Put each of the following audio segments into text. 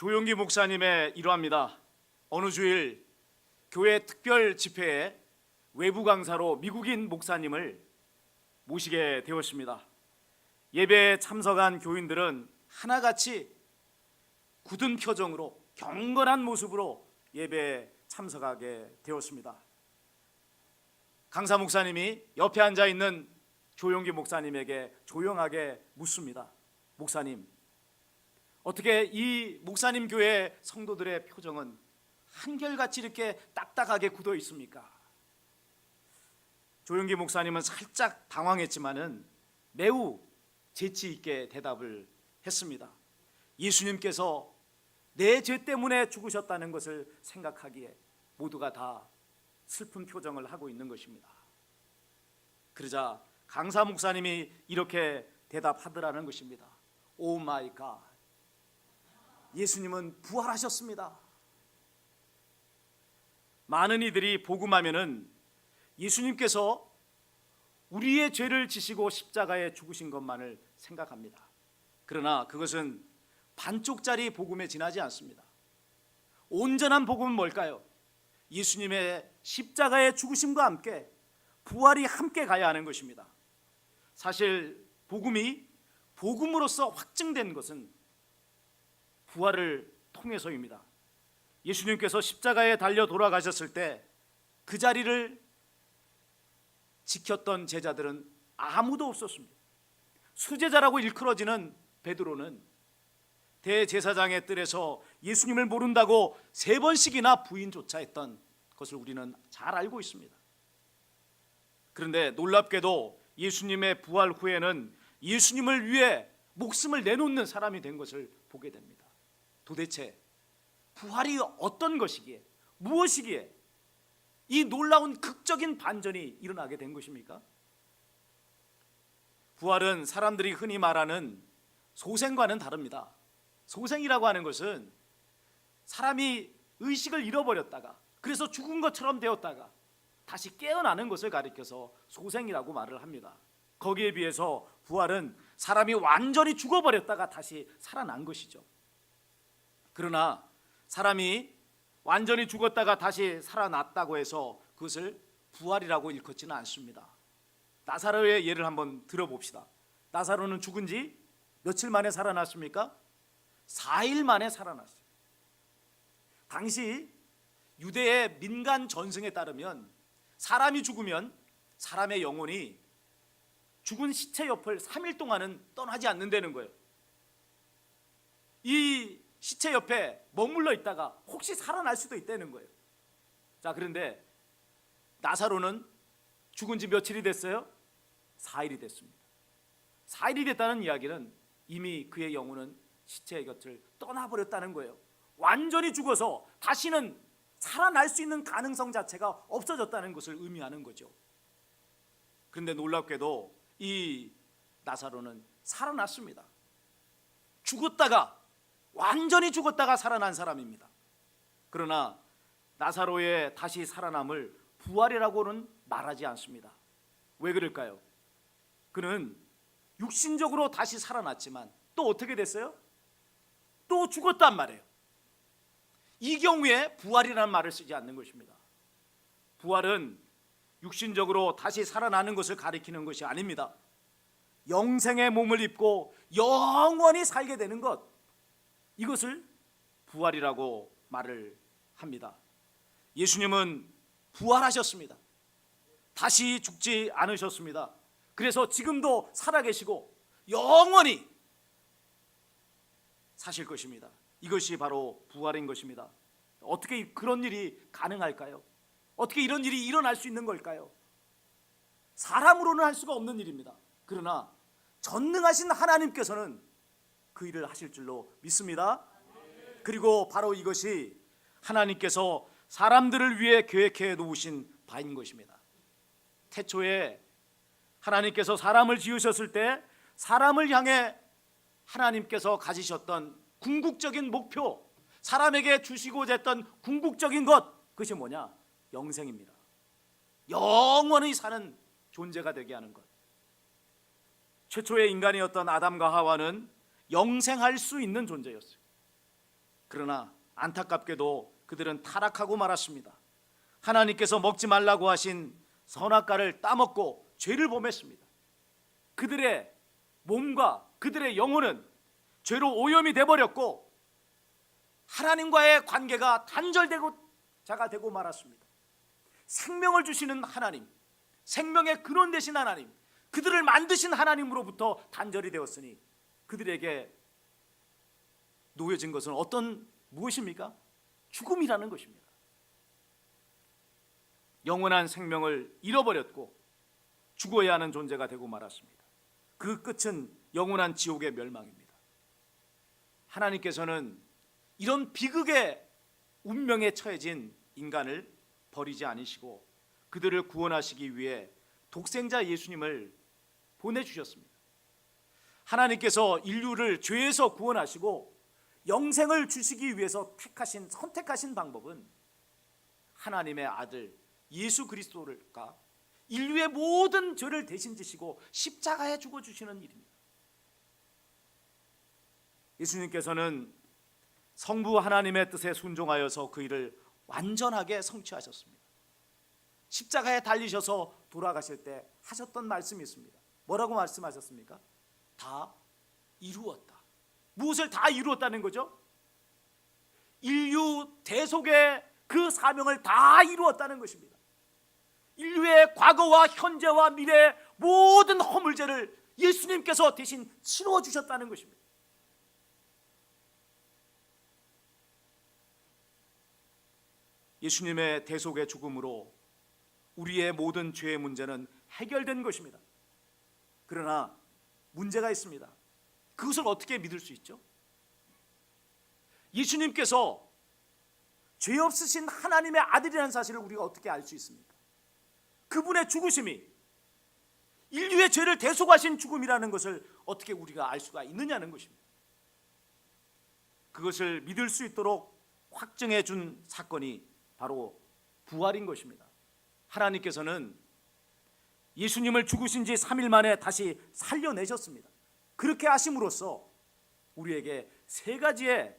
조용기 목사님의 일화입니다. 어느 주일 교회 특별 집회에 외부 강사로 미국인 목사님을 모시게 되었습니다. 예배에 참석한 교인들은 하나같이 굳은 표정으로 경건한 모습으로 예배에 참석하게 되었습니다. 강사 목사님이 옆에 앉아 있는 조용기 목사님에게 조용하게 묻습니다. 목사님, 어떻게 이 목사님 교회 성도들의 표정은 한결같이 이렇게 딱딱하게 굳어 있습니까? 조용기 목사님은 살짝 당황했지만은 매우 재치 있게 대답을 했습니다. 예수님께서 내 죄 때문에 죽으셨다는 것을 생각하기에 모두가 다 슬픈 표정을 하고 있는 것입니다. 그러자 강사 목사님이 이렇게 대답하더라는 것입니다. 오 마이 갓, 예수님은 부활하셨습니다. 많은 이들이 복음하면은 예수님께서 우리의 죄를 지시고 십자가에 죽으신 것만을 생각합니다. 그러나 그것은 반쪽짜리 복음에 지나지 않습니다. 온전한 복음은 뭘까요? 예수님의 십자가의 죽으심과 함께 부활이 함께 가야 하는 것입니다. 사실 복음이 복음으로서 확증된 것은 부활을 통해서입니다. 예수님께서 십자가에 달려 돌아가셨을 때 그 자리를 지켰던 제자들은 아무도 없었습니다. 수제자라고 일컬어지는 베드로는 대제사장의 뜰에서 예수님을 모른다고 3번씩이나 부인조차 했던 것을 우리는 잘 알고 있습니다. 그런데 놀랍게도 예수님의 부활 후에는 예수님을 위해 목숨을 내놓는 사람이 된 것을 보게 됩니다. 도대체 부활이 어떤 것이기에, 무엇이기에 이 놀라운 극적인 반전이 일어나게 된 것입니까? 부활은 사람들이 흔히 말하는 소생과는 다릅니다. 소생이라고 하는 것은 사람이 의식을 잃어버렸다가 그래서 죽은 것처럼 되었다가 다시 깨어나는 것을 가리켜서 소생이라고 말을 합니다. 거기에 비해서 부활은 사람이 완전히 죽어버렸다가 다시 살아난 것이죠. 그러나 사람이 완전히 죽었다가 다시 살아났다고 해서 그것을 부활이라고 일컫지는 않습니다. 나사로의 예를 한번 들어봅시다. 나사로는 죽은 지 며칠 만에 살아났습니까? 4일 만에 살아났어요. 당시 유대의 민간 전승에 따르면 사람이 죽으면 사람의 영혼이 죽은 시체 옆을 3일 동안은 떠나지 않는다는 거예요. 이 시체 옆에 머물러 있다가 혹시 살아날 수도 있다는 거예요. 자, 그런데 나사로는 죽은 지 며칠이 됐어요? 4일이 됐습니다. 4일이 됐다는 이야기는 이미 그의 영혼은 시체의 곁을 떠나버렸다는 거예요. 완전히 죽어서 다시는 살아날 수 있는 가능성 자체가 없어졌다는 것을 의미하는 거죠. 그런데 놀랍게도 이 나사로는 살아났습니다. 죽었다가, 완전히 죽었다가 살아난 사람입니다. 그러나 나사로의 다시 살아남을 부활이라고는 말하지 않습니다. 왜 그럴까요? 그는 육신적으로 다시 살아났지만 또 어떻게 됐어요? 또 죽었단 말이에요. 이 경우에 부활이라는 말을 쓰지 않는 것입니다. 부활은 육신적으로 다시 살아나는 것을 가리키는 것이 아닙니다. 영생의 몸을 입고 영원히 살게 되는 것, 이것을 부활이라고 말을 합니다. 예수님은 부활하셨습니다. 다시 죽지 않으셨습니다. 그래서 지금도 살아계시고 영원히 사실 것입니다. 이것이 바로 부활인 것입니다. 어떻게 그런 일이 가능할까요? 어떻게 이런 일이 일어날 수 있는 걸까요? 사람으로는 할 수가 없는 일입니다. 그러나 전능하신 하나님께서는 그 일을 하실 줄로 믿습니다. 그리고 바로 이것이 하나님께서 사람들을 위해 계획해 놓으신 바인 것입니다. 태초에 하나님께서 사람을 지으셨을 때 사람을 향해 하나님께서 가지셨던 궁극적인 목표, 사람에게 주시고자 했던 궁극적인 것, 그것이 뭐냐? 영생입니다. 영원히 사는 존재가 되게 하는 것. 최초의 인간이었던 아담과 하와는 영생할 수 있는 존재였어요. 그러나 안타깝게도 그들은 타락하고 말았습니다. 하나님께서 먹지 말라고 하신 선악과를 따먹고 죄를 범했습니다. 그들의 몸과 그들의 영혼은 죄로 오염이 되어버렸고 하나님과의 관계가 단절되고 자가 되고 말았습니다. 생명을 주시는 하나님, 생명의 근원 되신 하나님, 그들을 만드신 하나님으로부터 단절이 되었으니 그들에게 놓여진 것은 무엇입니까? 죽음이라는 것입니다. 영원한 생명을 잃어버렸고 죽어야 하는 존재가 되고 말았습니다. 그 끝은 영원한 지옥의 멸망입니다. 하나님께서는 이런 비극의 운명에 처해진 인간을 버리지 않으시고 그들을 구원하시기 위해 독생자 예수님을 보내주셨습니다. 하나님께서 인류를 죄에서 구원하시고 영생을 주시기 위해서 선택하신 방법은 하나님의 아들 예수 그리스도가 인류의 모든 죄를 대신 지시고 십자가에 죽어주시는 일입니다. 예수님께서는 성부 하나님의 뜻에 순종하여서 그 일을 완전하게 성취하셨습니다. 십자가에 달리셔서 돌아가실 때 하셨던 말씀이 있습니다. 뭐라고 말씀하셨습니까? 다 이루었다. 무엇을 다 이루었다는 거죠? 인류 대속의 그 사명을 다 이루었다는 것입니다. 인류의 과거와 현재와 미래의 모든 허물죄를 예수님께서 대신 치루어 주셨다는 것입니다. 예수님의 대속의 죽음으로 우리의 모든 죄의 문제는 해결된 것입니다. 그러나 문제가 있습니다. 그것을 어떻게 믿을 수 있죠? 예수님께서 죄 없으신 하나님의 아들이라는 사실을 우리가 어떻게 알 수 있습니까? 그분의 죽으심이 인류의 죄를 대속하신 죽음이라는 것을 어떻게 우리가 알 수가 있느냐는 것입니다. 그것을 믿을 수 있도록 확증해 준 사건이 바로 부활인 것입니다. 하나님께서는 예수님을 죽으신 지 3일 만에 다시 살려내셨습니다. 그렇게 하심으로써 우리에게 세 가지의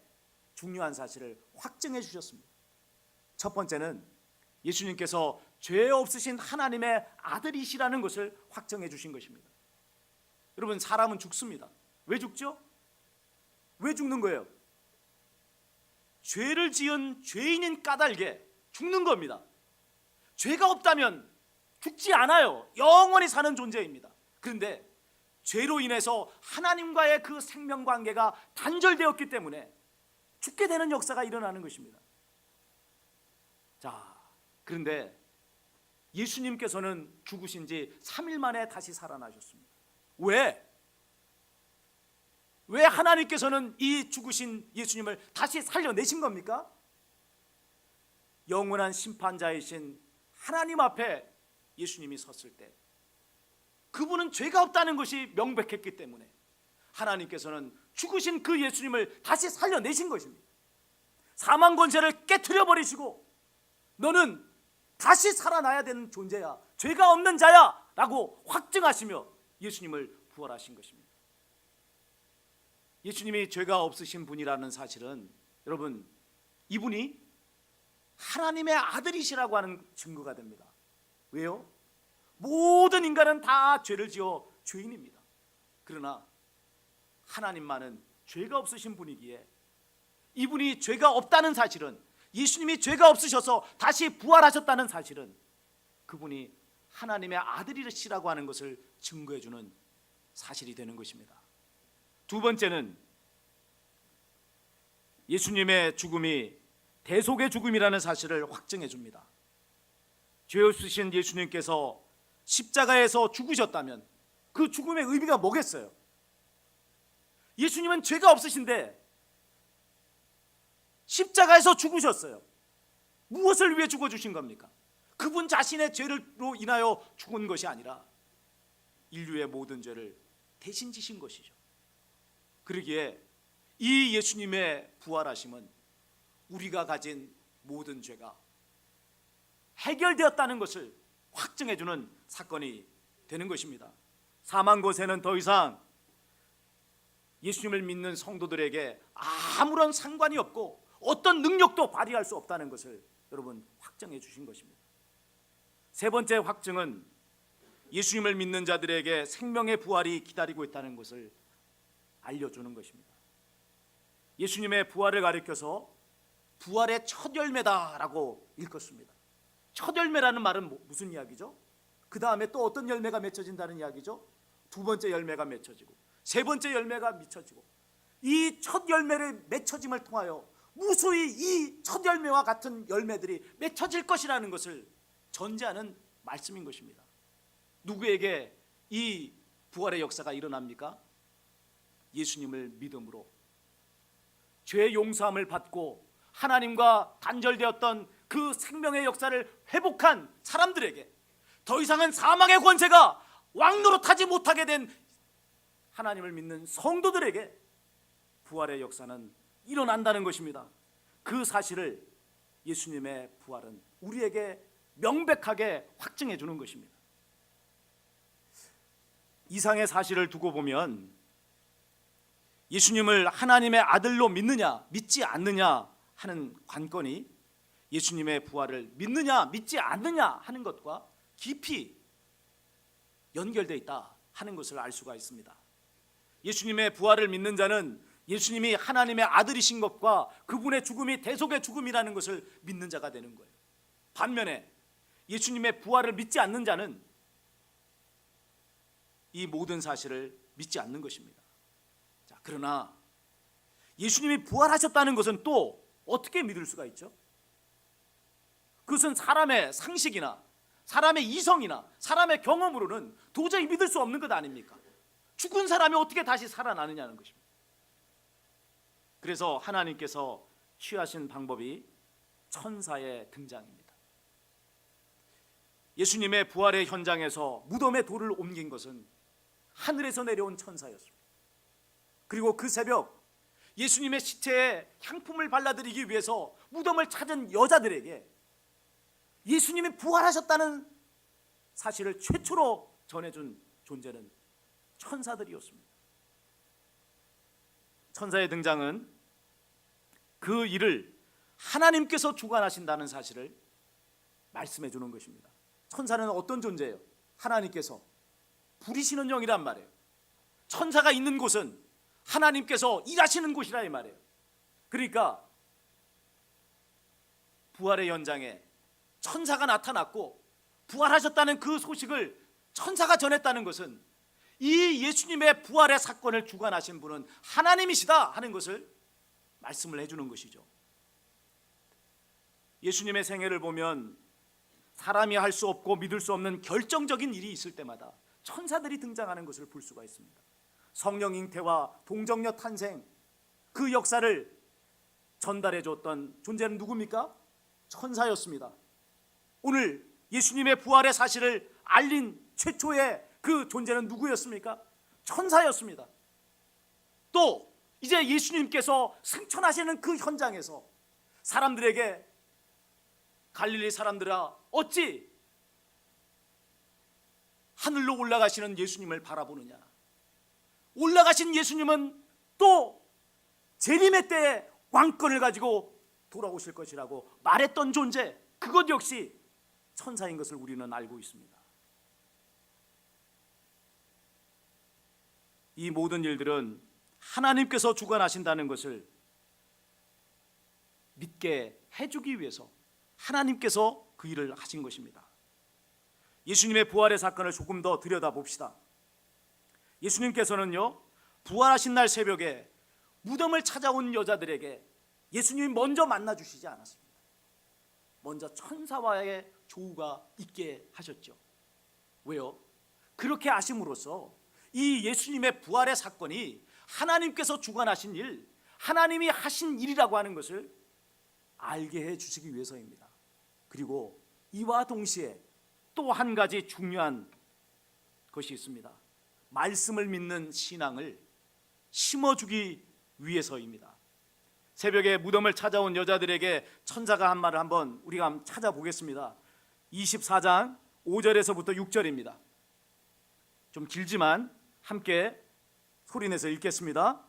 중요한 사실을 확증해 주셨습니다. 첫 번째는 예수님께서 죄 없으신 하나님의 아들이시라는 것을 확정해 주신 것입니다. 여러분, 사람은 죽습니다. 왜 죽죠? 왜 죽는 거예요? 죄를 지은 죄인인 까닭에 죽는 겁니다. 죄가 없다면 죽지 않아요. 영원히 사는 존재입니다. 그런데 죄로 인해서 하나님과의 그 생명관계가 단절되었기 때문에 죽게 되는 역사가 일어나는 것입니다. 자, 그런데 예수님께서는 죽으신 지 3일 만에 다시 살아나셨습니다. 왜? 왜 하나님께서는 이 죽으신 예수님을 다시 살려내신 겁니까? 영원한 심판자이신 하나님 앞에 예수님이 섰을 때 그분은 죄가 없다는 것이 명백했기 때문에 하나님께서는 죽으신 그 예수님을 다시 살려내신 것입니다. 사망 권세를 깨트려 버리시고 너는 다시 살아나야 되는 존재야, 죄가 없는 자야 라고 확증하시며 예수님을 부활하신 것입니다. 예수님이 죄가 없으신 분이라는 사실은 여러분, 이분이 하나님의 아들이시라고 하는 증거가 됩니다. 왜요? 모든 인간은 다 죄를 지어 죄인입니다. 그러나 하나님만은 죄가 없으신 분이기에 이분이 죄가 없다는 사실은, 예수님이 죄가 없으셔서 다시 부활하셨다는 사실은 그분이 하나님의 아들이시라고 하는 것을 증거해 주는 사실이 되는 것입니다. 두 번째는 예수님의 죽음이 대속의 죽음이라는 사실을 확증해 줍니다. 죄 없으신 예수님께서 십자가에서 죽으셨다면 그 죽음의 의미가 뭐겠어요? 예수님은 죄가 없으신데 십자가에서 죽으셨어요. 무엇을 위해 죽어주신 겁니까? 그분 자신의 죄로 인하여 죽은 것이 아니라 인류의 모든 죄를 대신 지신 것이죠. 그러기에 이 예수님의 부활하심은 우리가 가진 모든 죄가 해결되었다는 것을 확증해주는 사건이 되는 것입니다. 사망 고세는 더 이상 예수님을 믿는 성도들에게 아무런 상관이 없고 어떤 능력도 발휘할 수 없다는 것을 여러분 확정해 주신 것입니다. 세 번째 확증은 예수님을 믿는 자들에게 생명의 부활이 기다리고 있다는 것을 알려주는 것입니다. 예수님의 부활을 가리켜서 부활의 첫 열매다라고 읽었습니다. 첫 열매라는 말은 무슨 이야기죠? 그 다음에 또 어떤 열매가 맺혀진다는 이야기죠? 두 번째 열매가 맺혀지고 세 번째 열매가 맺혀지고 이 첫 열매를 맺혀짐을 통하여 무수히 이 첫 열매와 같은 열매들이 맺혀질 것이라는 것을 전제하는 말씀인 것입니다. 누구에게 이 부활의 역사가 일어납니까? 예수님을 믿음으로 죄 용서함을 받고 하나님과 단절되었던 그 생명의 역사를 회복한 사람들에게 더 이상은 사망의 권세가 왕노릇하지 못하게 된 하나님을 믿는 성도들에게 부활의 역사는 일어난다는 것입니다. 그 사실을 예수님의 부활은 우리에게 명백하게 확증해 주는 것입니다. 이상의 사실을 두고 보면 예수님을 하나님의 아들로 믿느냐 믿지 않느냐 하는 관건이 예수님의 부활을 믿느냐 믿지 않느냐 하는 것과 깊이 연결되어 있다 하는 것을 알 수가 있습니다. 예수님의 부활을 믿는 자는 예수님이 하나님의 아들이신 것과 그분의 죽음이 대속의 죽음이라는 것을 믿는 자가 되는 거예요. 반면에 예수님의 부활을 믿지 않는 자는 이 모든 사실을 믿지 않는 것입니다. 자, 그러나 예수님이 부활하셨다는 것은 또 어떻게 믿을 수가 있죠? 그것은 사람의 상식이나 사람의 이성이나 사람의 경험으로는 도저히 믿을 수 없는 것 아닙니까? 죽은 사람이 어떻게 다시 살아나느냐는 것입니다. 그래서 하나님께서 취하신 방법이 천사의 등장입니다. 예수님의 부활의 현장에서 무덤에 돌을 옮긴 것은 하늘에서 내려온 천사였습니다. 그리고 그 새벽 예수님의 시체에 향품을 발라드리기 위해서 무덤을 찾은 여자들에게 예수님이 부활하셨다는 사실을 최초로 전해준 존재는 천사들이었습니다. 천사의 등장은 그 일을 하나님께서 주관하신다는 사실을 말씀해 주는 것입니다. 천사는 어떤 존재예요? 하나님께서 부리시는 영이란 말이에요. 천사가 있는 곳은 하나님께서 일하시는 곳이라 이 말이에요. 그러니까 부활의 현장에 천사가 나타났고 부활하셨다는 그 소식을 천사가 전했다는 것은 이 예수님의 부활의 사건을 주관하신 분은 하나님이시다 하는 것을 말씀을 해주는 것이죠. 예수님의 생애를 보면 사람이 할 수 없고 믿을 수 없는 결정적인 일이 있을 때마다 천사들이 등장하는 것을 볼 수가 있습니다. 성령 잉태와 동정녀 탄생, 그 역사를 전달해 줬던 존재는 누굽니까? 천사였습니다. 오늘 예수님의 부활의 사실을 알린 최초의 그 존재는 누구였습니까? 천사였습니다. 또 이제 예수님께서 승천하시는 그 현장에서 사람들에게 갈릴리 사람들아 어찌 하늘로 올라가시는 예수님을 바라보느냐, 올라가신 예수님은 또 재림의 때에 왕권을 가지고 돌아오실 것이라고 말했던 존재, 그것 역시 천사인 것을 우리는 알고 있습니다. 이 모든 일들은 하나님께서 주관하신다는 것을 믿게 해주기 위해서 하나님께서 그 일을 하신 것입니다. 예수님의 부활의 사건을 조금 더 들여다봅시다. 예수님께서는요, 부활하신 날 새벽에 무덤을 찾아온 여자들에게 예수님이 먼저 만나 주시지 않았습니다. 먼저 천사와의 조우가 있게 하셨죠. 왜요? 그렇게 하심으로써 이 예수님의 부활의 사건이 하나님께서 주관하신 일, 하나님이 하신 일이라고 하는 것을 알게 해 주시기 위해서입니다. 그리고 이와 동시에 또 한 가지 중요한 것이 있습니다. 말씀을 믿는 신앙을 심어주기 위해서입니다. 새벽에 무덤을 찾아온 여자들에게 천사가 한 말을 한번 우리가 찾아보겠습니다. 24장 5절에서부터 6절입니다. 좀 길지만 함께 소리내서 읽겠습니다.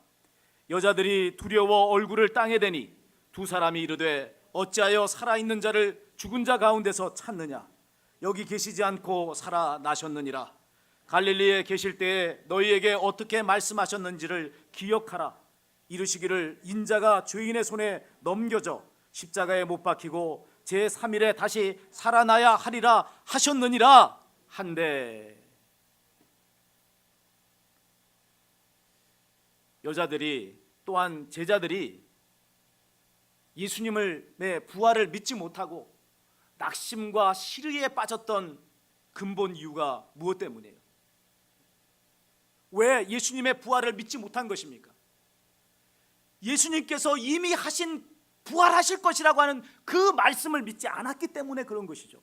여자들이 두려워 얼굴을 땅에 대니 두 사람이 이르되 어찌하여 살아있는 자를 죽은 자 가운데서 찾느냐? 여기 계시지 않고 살아나셨느니라. 갈릴리에 계실 때에 너희에게 어떻게 말씀하셨는지를 기억하라. 이르시기를 인자가 죄인의 손에 넘겨져 십자가에 못 박히고 제3일에 다시 살아나야 하리라 하셨느니라 한데, 여자들이 또한 제자들이 예수님의 부활을 믿지 못하고 낙심과 시르에 빠졌던 근본 이유가 무엇 때문이에요? 왜 예수님의 부활을 믿지 못한 것입니까? 예수님께서 이미 하신 부활하실 것이라고 하는 그 말씀을 믿지 않았기 때문에 그런 것이죠.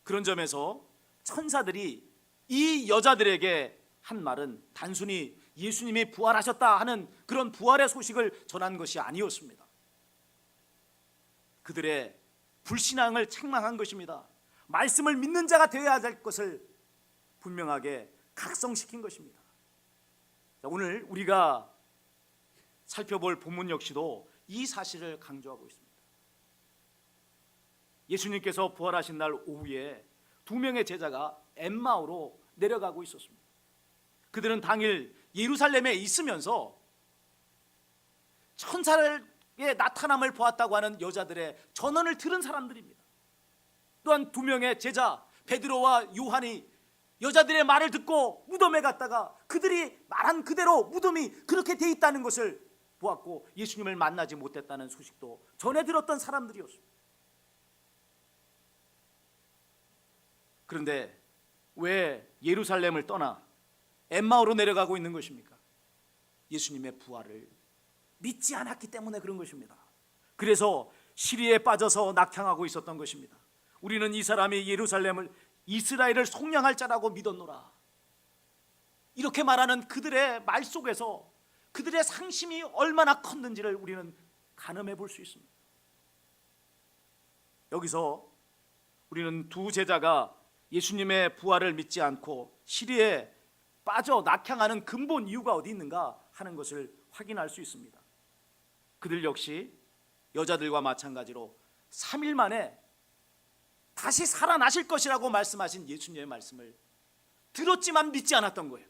그런 점에서 천사들이 이 여자들에게 한 말은 단순히 예수님이 부활하셨다 하는 그런 부활의 소식을 전한 것이 아니었습니다. 그들의 불신앙을 책망한 것입니다. 말씀을 믿는 자가 되어야 될 것을 분명하게 각성시킨 것입니다. 오늘 우리가 살펴볼 본문 역시도 이 사실을 강조하고 있습니다. 예수님께서 부활하신 날 오후에 두 명의 제자가 엠마오로 내려가고 있었습니다. 그들은 당일 예루살렘에 있으면서 천사의 나타남을 보았다고 하는 여자들의 전언을 들은 사람들입니다. 또한 두 명의 제자 베드로와 요한이 여자들의 말을 듣고 무덤에 갔다가 그들이 말한 그대로 무덤이 그렇게 돼 있다는 것을 보았고 예수님을 만나지 못했다는 소식도 전해 들었던 사람들이었습니다. 그런데 왜 예루살렘을 떠나 엠마오로 내려가고 있는 것입니까? 예수님의 부활을 믿지 않았기 때문에 그런 것입니다. 그래서 시리에 빠져서 낙향하고 있었던 것입니다. 우리는 이 사람이 예루살렘을 이스라엘을 속량할 자라고 믿었노라. 이렇게 말하는 그들의 말 속에서 그들의 상심이 얼마나 컸는지를 우리는 가늠해 볼 수 있습니다. 여기서 우리는 두 제자가 예수님의 부활을 믿지 않고 시리에 빠져 낙향하는 근본 이유가 어디 있는가 하는 것을 확인할 수 있습니다. 그들 역시 여자들과 마찬가지로 3일 만에 다시 살아나실 것이라고 말씀하신 예수님의 말씀을 들었지만 믿지 않았던 거예요.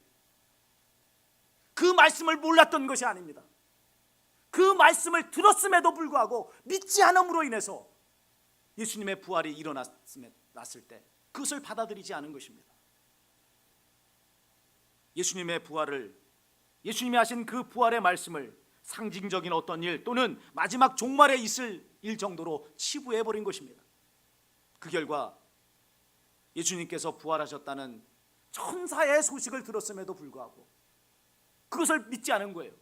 그 말씀을 몰랐던 것이 아닙니다. 그 말씀을 들었음에도 불구하고 믿지 않음으로 인해서 예수님의 부활이 일어났을 때 그것을 받아들이지 않은 것입니다. 예수님의 부활을, 예수님이 하신 그 부활의 말씀을 상징적인 어떤 일 또는 마지막 종말에 있을 일 정도로 치부해버린 것입니다. 그 결과 예수님께서 부활하셨다는 천사의 소식을 들었음에도 불구하고 그것을 믿지 않은 거예요.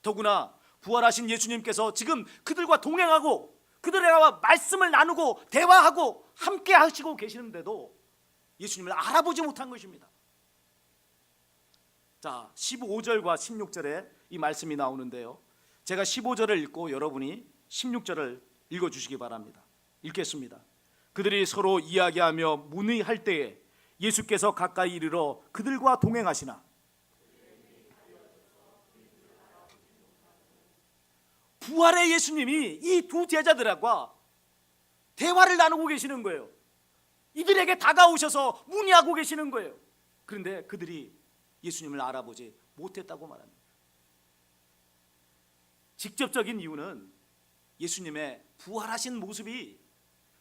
더구나 부활하신 예수님께서 지금 그들과 동행하고 그들과 말씀을 나누고 대화하고 함께 하시고 계시는데도 예수님을 알아보지 못한 것입니다. 자, 15절과 16절에 이 말씀이 나오는데요, 제가 15절을 읽고 여러분이 16절을 읽어주시기 바랍니다. 읽겠습니다. 그들이 서로 이야기하며 문의할 때에 예수께서 가까이 이르러 그들과 동행하시나 부활의 예수님이 이 두 제자들과 대화를 나누고 계시는 거예요. 이들에게 다가오셔서 문의하고 계시는 거예요. 그런데 그들이 예수님을 알아보지 못했다고 말합니다. 직접적인 이유는 예수님의 부활하신 모습이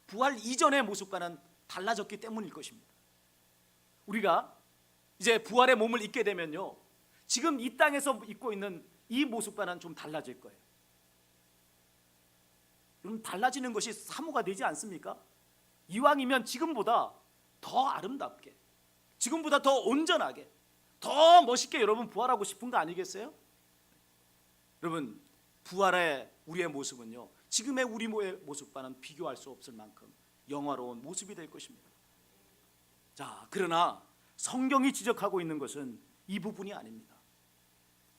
부활 이전의 모습과는 달라졌기 때문일 것입니다. 우리가 이제 부활의 몸을 입게 되면요, 지금 이 땅에서 입고 있는 이 모습과는 좀 달라질 거예요. 그럼 달라지는 것이 사모가 되지 않습니까? 이왕이면 지금보다 더 아름답게, 지금보다 더 온전하게, 더 멋있게 여러분 부활하고 싶은 거 아니겠어요? 여러분, 부활의 우리의 모습은요, 지금의 우리의 모습과는 비교할 수 없을 만큼 영화로운 모습이 될 것입니다. 자, 그러나 성경이 지적하고 있는 것은 이 부분이 아닙니다.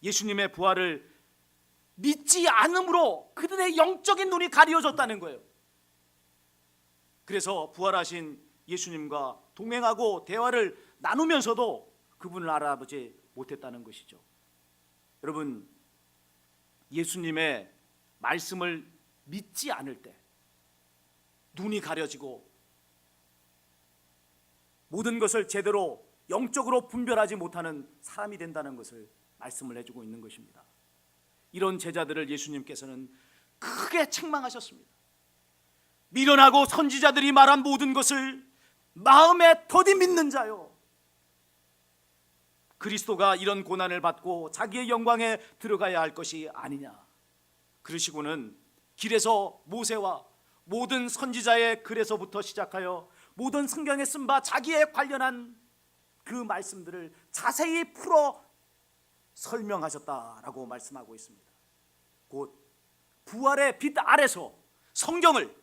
예수님의 부활을 믿지 않음으로 그들의 영적인 눈이 가려졌다는 거예요. 그래서 부활하신 예수님과 동행하고 대화를 나누면서도 그분을 알아보지 못했다는 것이죠. 여러분, 예수님의 말씀을 믿지 않을 때 눈이 가려지고 모든 것을 제대로 영적으로 분별하지 못하는 사람이 된다는 것을 말씀을 해주고 있는 것입니다. 이런 제자들을 예수님께서는 크게 책망하셨습니다. 미련하고 선지자들이 말한 모든 것을 마음에 더디 믿는 자요, 그리스도가 이런 고난을 받고 자기의 영광에 들어가야 할 것이 아니냐. 그러시고는 길에서 모세와 모든 선지자의 글에서부터 시작하여 모든 성경에 쓴 바 자기에 관련한 그 말씀들을 자세히 풀어 설명하셨다라고 말씀하고 있습니다. 곧 부활의 빛 아래서 성경을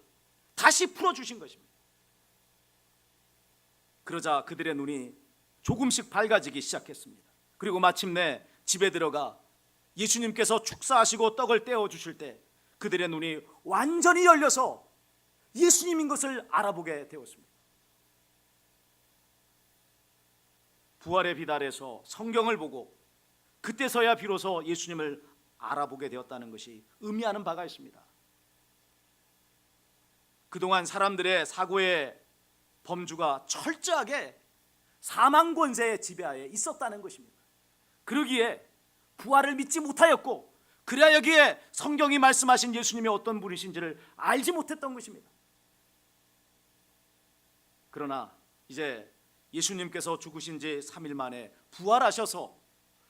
다시 풀어주신 것입니다. 그러자 그들의 눈이 조금씩 밝아지기 시작했습니다. 그리고 마침내 집에 들어가 예수님께서 축사하시고 떡을 떼어 주실 때 그들의 눈이 완전히 열려서 예수님인 것을 알아보게 되었습니다. 부활의 빛 아래서 성경을 보고 그때서야 비로소 예수님을 알아보게 되었다는 것이 의미하는 바가 있습니다. 그동안 사람들의 사고의 범주가 철저하게 사망 권세의 지배하에 있었다는 것입니다. 그러기에 부활을 믿지 못하였고, 그래야 여기에 성경이 말씀하신 예수님이 어떤 분이신지를 알지 못했던 것입니다. 그러나 이제 예수님께서 죽으신 지 3일 만에 부활하셔서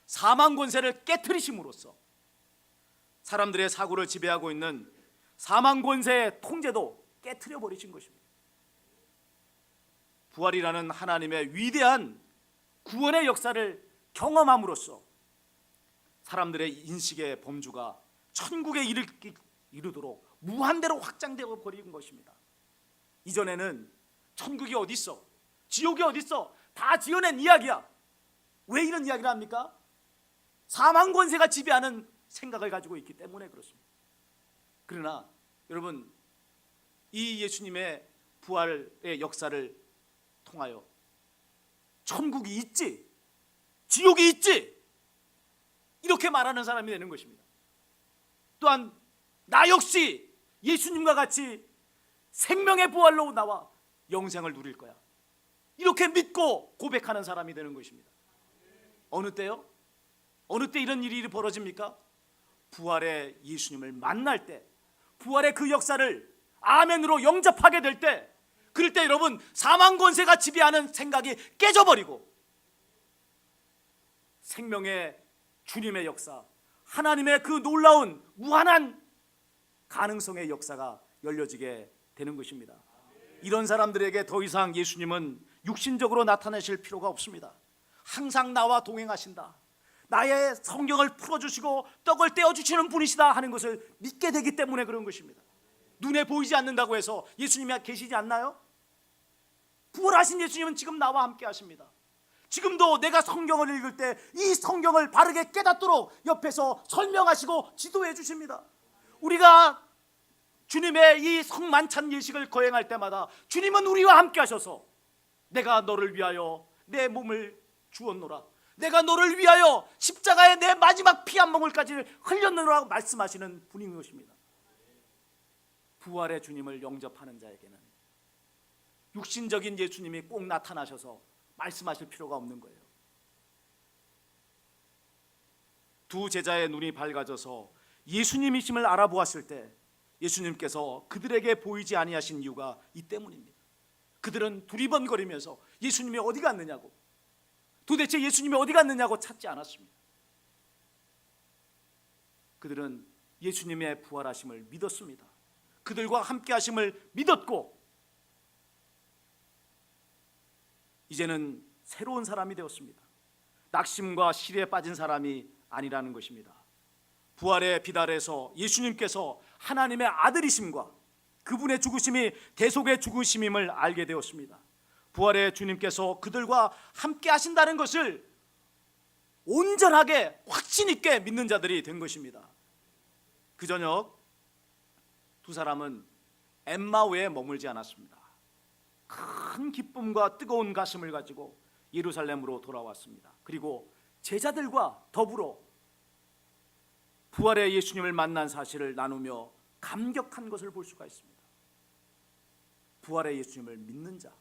사망 권세를 깨트리심으로써 사람들의 사고를 지배하고 있는 사망 권세의 통제도 깨트려 버리신 것입니다. 부활이라는 하나님의 위대한 구원의 역사를 경험함으로써 사람들의 인식의 범주가 천국에 이르도록 무한대로 확장되어 버린 것입니다. 이전에는 천국이 어디 있어, 지옥이 어디 있어, 다 지어낸 이야기야. 왜 이런 이야기를 합니까? 사망 권세가 지배하는 생각을 가지고 있기 때문에 그렇습니다. 그러나 여러분, 이 예수님의 부활의 역사를 통하여 천국이 있지, 지옥이 있지, 이렇게 말하는 사람이 되는 것입니다. 또한 나 역시 예수님과 같이 생명의 부활로 나와 영생을 누릴 거야, 이렇게 믿고 고백하는 사람이 되는 것입니다. 어느 때요? 어느 때 이런 일이 벌어집니까? 부활의 예수님을 만날 때, 부활의 그 역사를 아멘으로 영접하게 될 때, 그럴 때 여러분, 사망 권세가 지배하는 생각이 깨져버리고 생명의 주님의 역사, 하나님의 그 놀라운 무한한 가능성의 역사가 열려지게 되는 것입니다. 이런 사람들에게 더 이상 예수님은 육신적으로 나타나실 필요가 없습니다. 항상 나와 동행하신다, 나의 성경을 풀어주시고 떡을 떼어주시는 분이시다 하는 것을 믿게 되기 때문에 그런 것입니다. 눈에 보이지 않는다고 해서 예수님이 계시지 않나요? 부활하신 예수님은 지금 나와 함께 하십니다. 지금도 내가 성경을 읽을 때 이 성경을 바르게 깨닫도록 옆에서 설명하시고 지도해 주십니다. 우리가 주님의 이 성만찬 예식을 거행할 때마다 주님은 우리와 함께 하셔서 내가 너를 위하여 내 몸을 주었노라, 내가 너를 위하여 십자가에 내 마지막 피 한 방울까지 흘렸노라고 말씀하시는 분인 것입니다. 부활의 주님을 영접하는 자에게는 육신적인 예수님이 꼭 나타나셔서 말씀하실 필요가 없는 거예요. 두 제자의 눈이 밝아져서 예수님이심을 알아보았을 때 예수님께서 그들에게 보이지 아니하신 이유가 이 때문입니다. 그들은 두리번거리면서 예수님이 어디 갔느냐고, 도대체 예수님이 어디 갔느냐고 찾지 않았습니다. 그들은 예수님의 부활하심을 믿었습니다. 그들과 함께 하심을 믿었고 이제는 새로운 사람이 되었습니다. 낙심과 시리에 빠진 사람이 아니라는 것입니다. 부활의 빛 아래서 예수님께서 하나님의 아들이심과 그분의 죽으심이 대속의 죽으심임을 알게 되었습니다. 부활의 주님께서 그들과 함께 하신다는 것을 온전하게 확신 있게 믿는 자들이 된 것입니다. 그 저녁 두 사람은 엠마오에 머물지 않았습니다. 큰 기쁨과 뜨거운 가슴을 가지고 예루살렘으로 돌아왔습니다. 그리고 제자들과 더불어 부활의 예수님을 만난 사실을 나누며 감격한 것을 볼 수가 있습니다. 부활의 예수님을 믿는 자,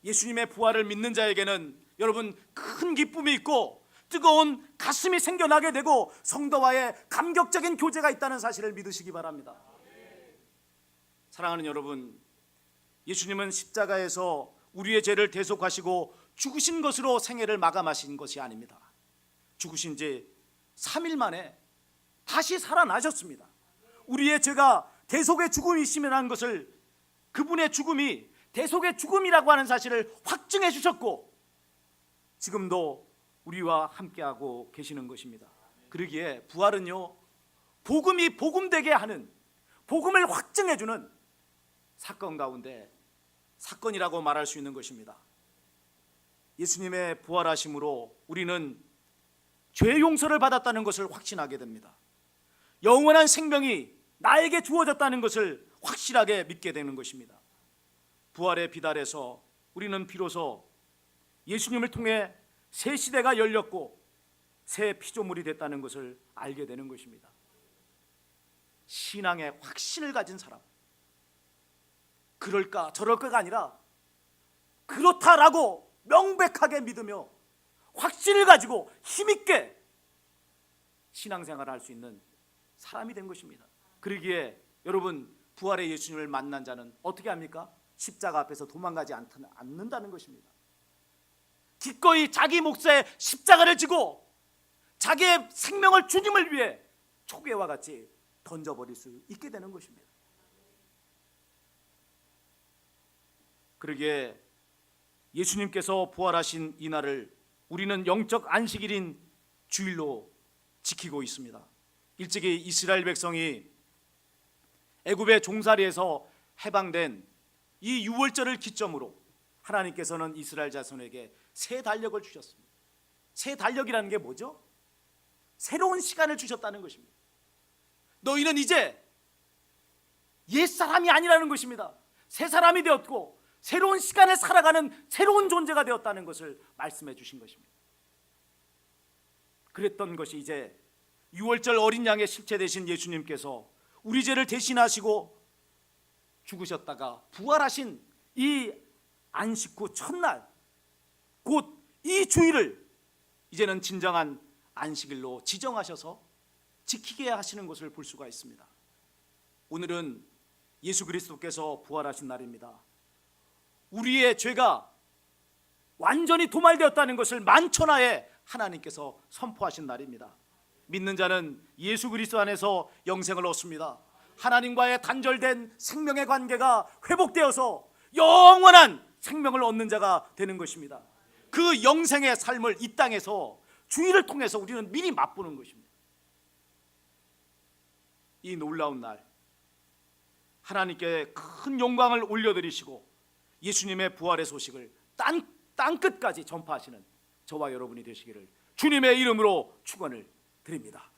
예수님의 부활을 믿는 자에게는 여러분 큰 기쁨이 있고 뜨거운 가슴이 생겨나게 되고 성도와의 감격적인 교제가 있다는 사실을 믿으시기 바랍니다. 사랑하는 여러분, 예수님은 십자가에서 우리의 죄를 대속하시고 죽으신 것으로 생애를 마감하신 것이 아닙니다. 죽으신 지 3일 만에 다시 살아나셨습니다. 우리의 죄가 대속의 죽음이시라는 것을, 그분의 죽음이 대속의 죽음이라고 하는 사실을 확증해 주셨고 지금도 우리와 함께하고 계시는 것입니다. 그러기에 부활은요, 복음이 복음되게 하는, 복음을 확증해 주는 사건 가운데 사건이라고 말할 수 있는 것입니다. 예수님의 부활하심으로 우리는 죄 용서를 받았다는 것을 확신하게 됩니다. 영원한 생명이 나에게 주어졌다는 것을 확실하게 믿게 되는 것입니다. 부활의 비달에서 우리는 비로소 예수님을 통해 새 시대가 열렸고 새 피조물이 됐다는 것을 알게 되는 것입니다. 신앙의 확신을 가진 사람, 그럴까 저럴까가 아니라 그렇다라고 명백하게 믿으며 확신을 가지고 힘있게 신앙생활을 할 수 있는 사람이 된 것입니다. 그러기에 여러분, 부활의 예수님을 만난 자는 어떻게 합니까? 십자가 앞에서 도망가지 않는다는 것입니다. 기꺼이 자기 몫의 십자가를 지고 자기의 생명을 주님을 위해 초계와 같이 던져버릴 수 있게 되는 것입니다. 그러기에 예수님께서 부활하신 이날을 우리는 영적 안식일인 주일로 지키고 있습니다. 일찍이 이스라엘 백성이 애굽의 종살이에서 해방된 이 유월절을 기점으로 하나님께서는 이스라엘 자손에게 새 달력을 주셨습니다. 새 달력이라는 게 뭐죠? 새로운 시간을 주셨다는 것입니다. 너희는 이제 옛사람이 아니라는 것입니다. 새 사람이 되었고 새로운 시간을 살아가는 새로운 존재가 되었다는 것을 말씀해 주신 것입니다. 그랬던 것이 이제 유월절 어린 양의 실체 되신 예수님께서 우리 죄를 대신하시고 죽으셨다가 부활하신 이 안식 후 첫날, 곧 이 주일을 이제는 진정한 안식일로 지정하셔서 지키게 하시는 것을 볼 수가 있습니다. 오늘은 예수 그리스도께서 부활하신 날입니다. 우리의 죄가 완전히 도말되었다는 것을 만천하에 하나님께서 선포하신 날입니다. 믿는 자는 예수 그리스도 안에서 영생을 얻습니다. 하나님과의 단절된 생명의 관계가 회복되어서 영원한 생명을 얻는 자가 되는 것입니다. 그 영생의 삶을 이 땅에서 주일을 통해서 우리는 미리 맛보는 것입니다. 이 놀라운 날, 하나님께 큰 영광을 올려드리시고 예수님의 부활의 소식을 땅끝까지 전파하시는 저와 여러분이 되시기를 주님의 이름으로 축원을 드립니다.